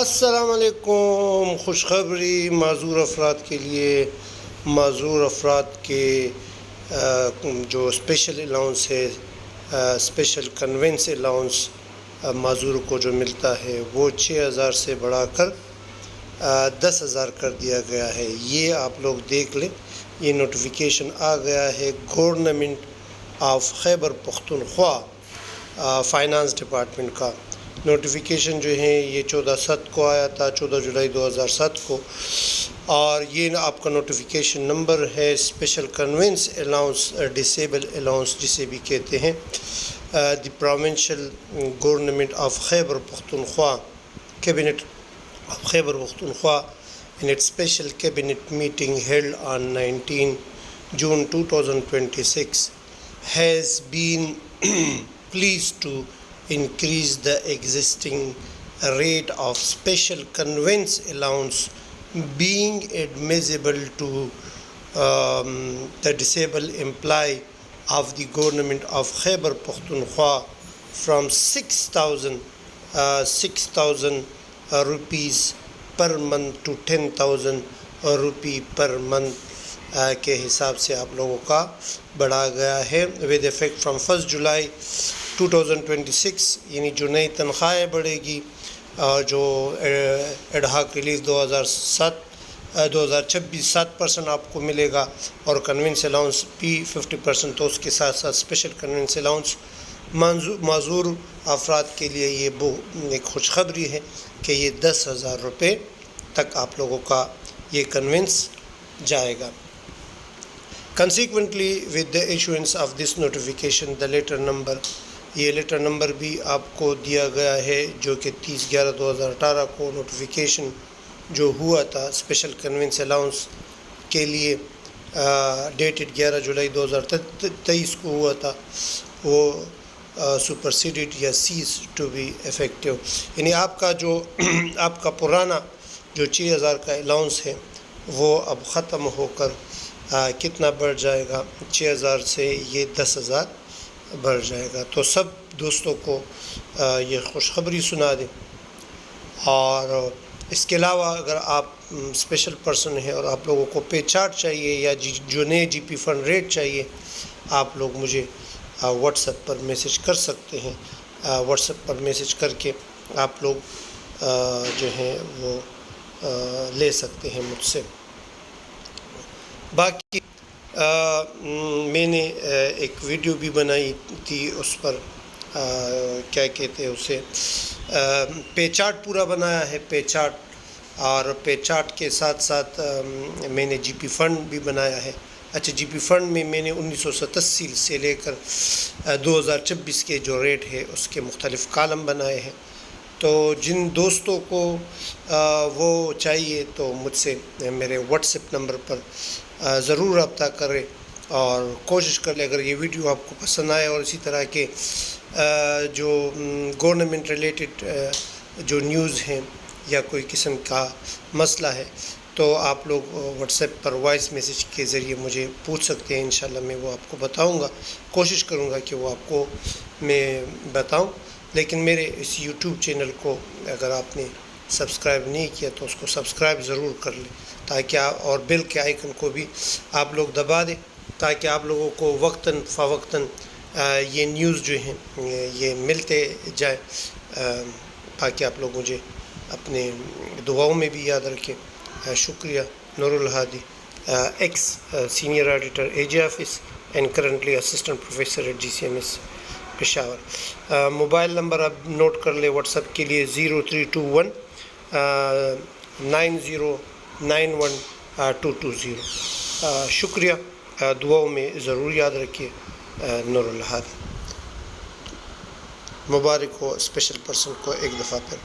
السلام علیکم. خوشخبری معذور افراد کے لیے. معذور افراد کے جو اسپیشل الاؤنس ہے، اسپیشل کنوینس الاؤنس معذور کو جو ملتا ہے وہ 6,000 سے بڑھا کر 10,000 کر دیا گیا ہے. یہ آپ لوگ دیکھ لیں، یہ نوٹیفیکیشن آ گیا ہے government of Khyber Pakhtunkhwa finance department کا. نوٹیفیکیشن جو ہے یہ 14/7 کو آیا تھا، 14 جولائی 2007 کو، اور یہ آپ کا نوٹیفیکیشن نمبر ہے special conveyance allowance disable allowance جسے بھی کہتے ہیں. The provincial government of Khyber Pakhtunkhwa cabinet of Khyber Pakhtunkhwa in its special cabinet meeting held on 19 June 2026 has been pleased to increase the existing rate of special conveyance allowance being admissible to the disabled employee of the government of Khyber Pakhtunkhwa from 6,000 rupees per month to 10,000 rupee per month کے حساب سے آپ لوگوں کا بڑھا گیا ہے. With effect from 1 جولائی 2026، یعنی جو نئی تنخواہیں بڑھے گی، جو ایڈہاک ریلیف 2026 7% آپ کو ملے گا، اور کنوینس الاؤنس بھی 50%. تو اس کے ساتھ ساتھ اسپیشل کنوینس الاؤنس معذور افراد کے لیے یہ ایک خوشخبری ہے کہ یہ 10,000 روپے تک آپ لوگوں کا یہ کنوینس جائے گا. Consequently, with the issuance of this notification, the letter number، یہ لیٹر نمبر بھی آپ کو دیا گیا ہے جو کہ 30/11/2018 کو نوٹیفیکیشن جو ہوا تھا اسپیشل کنوینس الاؤنس کے لیے، ڈیٹڈ 11 جولائی 2023 کو ہوا تھا، وہ سپرسیڈڈ یا سیز ٹو بی افیکٹو. یعنی آپ کا جو آپ کا پرانا جو 6,000 کا الاؤنس ہے وہ اب ختم ہو کر کتنا بڑھ جائے گا؟ 6,000 سے یہ 10,000 بڑھ جائے گا. تو سب دوستوں کو یہ خوشخبری سنا دیں. اور اس کے علاوہ اگر آپ اسپیشل پرسن ہیں اور آپ لوگوں کو پے چارٹ چاہیے یا جو نئے جی پی فنڈ ریٹ چاہیے، آپ لوگ مجھے واٹس ایپ پر میسج کر سکتے ہیں. واٹس ایپ پر میسج کر کے آپ لوگ جو ہیں وہ لے سکتے ہیں مجھ سے. باقی میں نے ایک ویڈیو بھی بنائی تھی، اس پر کیا کہتے ہیں اسے، پے چارٹ پورا بنایا ہے، پے چارٹ، اور پے چارٹ کے ساتھ ساتھ میں نے جی پی فنڈ بھی بنایا ہے. اچھا، جی پی فنڈ میں نے 1987 سے لے کر 2026 کے جو ریٹ ہے اس کے مختلف کالم بنائے ہیں. تو جن دوستوں کو وہ چاہیے تو مجھ سے میرے واٹس ایپ نمبر پر ضرور رابطہ کریں، اور کوشش کر لیں اگر یہ ویڈیو آپ کو پسند آئے اور اسی طرح کے جو گورنمنٹ ریلیٹڈ جو نیوز ہیں یا کوئی قسم کا مسئلہ ہے، تو آپ لوگ واٹس ایپ پر وائس میسیج کے ذریعے مجھے پوچھ سکتے ہیں. انشاءاللہ میں وہ آپ کو بتاؤں گا، کوشش کروں گا کہ وہ آپ کو میں بتاؤں. لیکن میرے اس یوٹیوب چینل کو اگر آپ نے سبسکرائب نہیں کیا تو اس کو سبسکرائب ضرور کر لیں، تاکہ اور بیل کے آئیکن کو بھی آپ لوگ دبا دیں، تاکہ آپ لوگوں کو وقتاً فوقتاً یہ نیوز جو ہیں یہ ملتے جائے، تاکہ آپ لوگ مجھے اپنے دعاؤں میں بھی یاد رکھیں. شکریہ. Noor Alhadi, ex senior editor A J office and currently assistant professor at GCMS Peshawar. Mobile number اب نوٹ کر لیں واٹس ایپ کے لیے 0321 9091 220. شکریہ. دعاؤں میں ضرور یاد رکھیے. نور الہادی. مبارک ہو اسپیشل پرسن کو ایک دفعہ پھر.